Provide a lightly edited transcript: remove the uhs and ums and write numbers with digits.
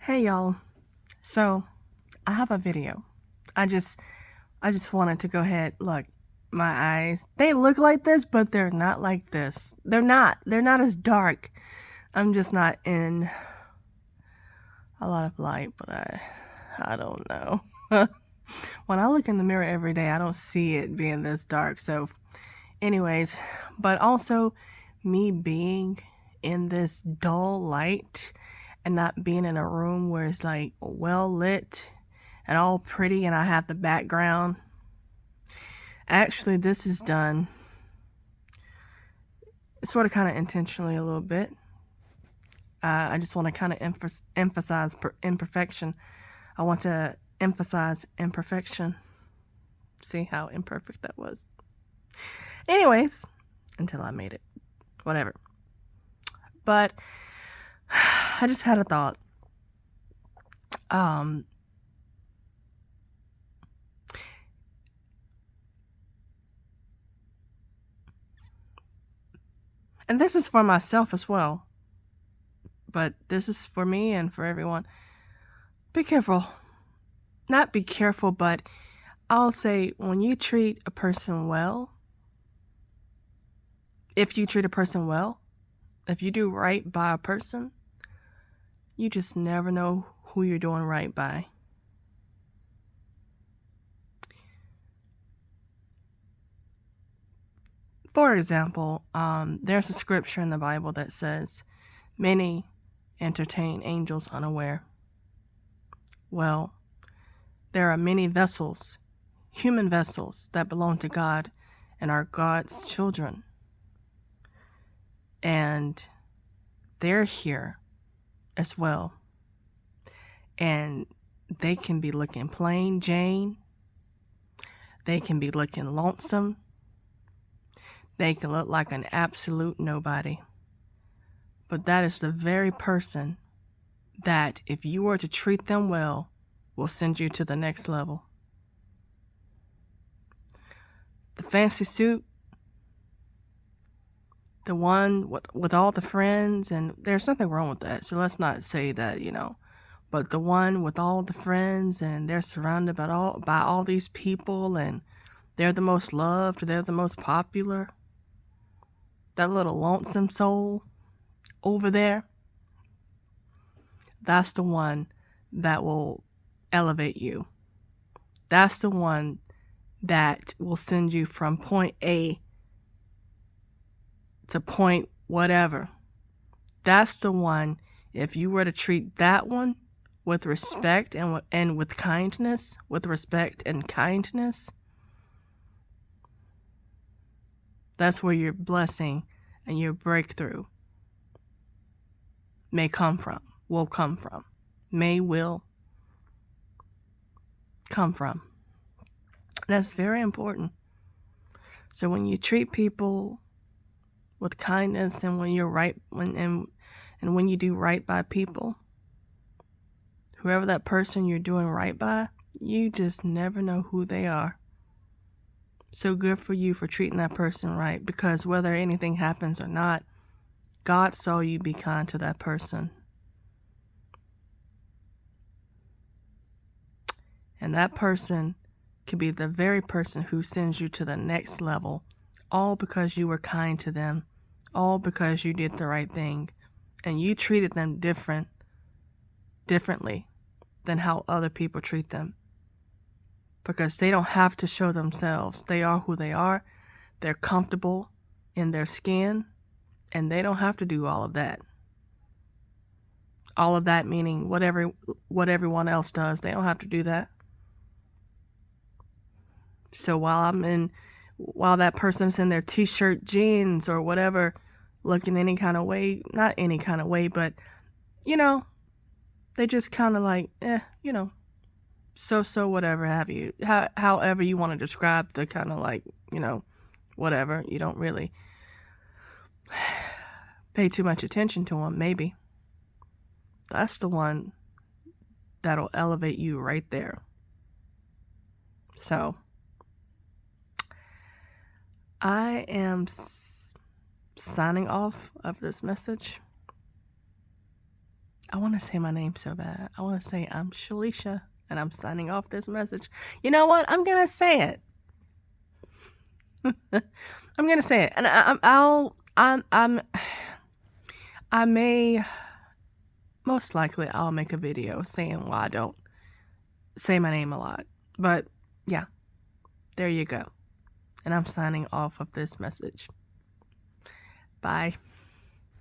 Hey y'all. So, I have a video. I just wanted to go ahead. Look, my eyes. They look like this, but they're not like this. They're not. They're not as dark. I'm just not in a lot of light, but I don't know. When I look in the mirror every day, I don't see it being this dark. So, anyways, but also me being in this dull light and not being in a room where it's like well lit and all pretty and I have the background. Actually, this is done sort of kind of intentionally a little bit. I just want to kind of emphasize imperfection. I want to emphasize imperfection. See how imperfect that was? Anyways, until I made it. Whatever. But I just had a thought. And this is for myself as well. But this is for me and for everyone. Be careful. Not be careful, but I'll say when you treat a person well, if you treat a person well, if you do right by a person, you just never know who you're doing right by. For example, there's a scripture in the Bible that says, many entertain angels unaware. Well, there are many vessels, human vessels, that belong to God and are God's children. And they're here as well. And they can be looking plain Jane. They can be looking lonesome. They can look like an absolute nobody. But that is the very person that, if you were to treat them well, will send you to the next level. The fancy suit, the one with all the friends, and there's nothing wrong with that, so let's not say that, but the one with all the friends and they're surrounded by all these people and they're the most loved, they're the most popular. That little lonesome soul over there, that's the one that will elevate you. That's the one that will send you from point A to point whatever. That's the one, if you were to treat that one with respect and with kindness, with respect and kindness, that's where your blessing and your breakthrough will come from. Will come from. That's very important. So when you treat people with kindness and when you're right, and when you do right by people, whoever that person you're doing right by, you just never know who they are. So good for you for treating that person right, because whether anything happens or not, God saw you be kind to that person. And that person could be the very person who sends you to the next level, all because you were kind to them, all because you did the right thing, and you treated them differently than how other people treat them. Because they don't have to show themselves. They are who they are. They're comfortable in their skin, and they don't have to do all of that. All of that meaning what everyone else does. They don't have to do that. So while that person's in their t-shirt, jeans, or whatever, looking any kind of way, not any kind of way, but, they just kind of like, so whatever have you. However you want to describe the kind of like, whatever. You don't really pay too much attention to them, maybe. That's the one that'll elevate you right there. So, I am signing off of this message. I want to say my name so bad. I want to say I'm Shalisha, and I'm signing off this message. You know what? I'm gonna say it. I'm gonna say it, and I may, most likely, I'll make a video saying why I don't say my name a lot. But yeah, there you go. And I'm signing off of this message. Bye.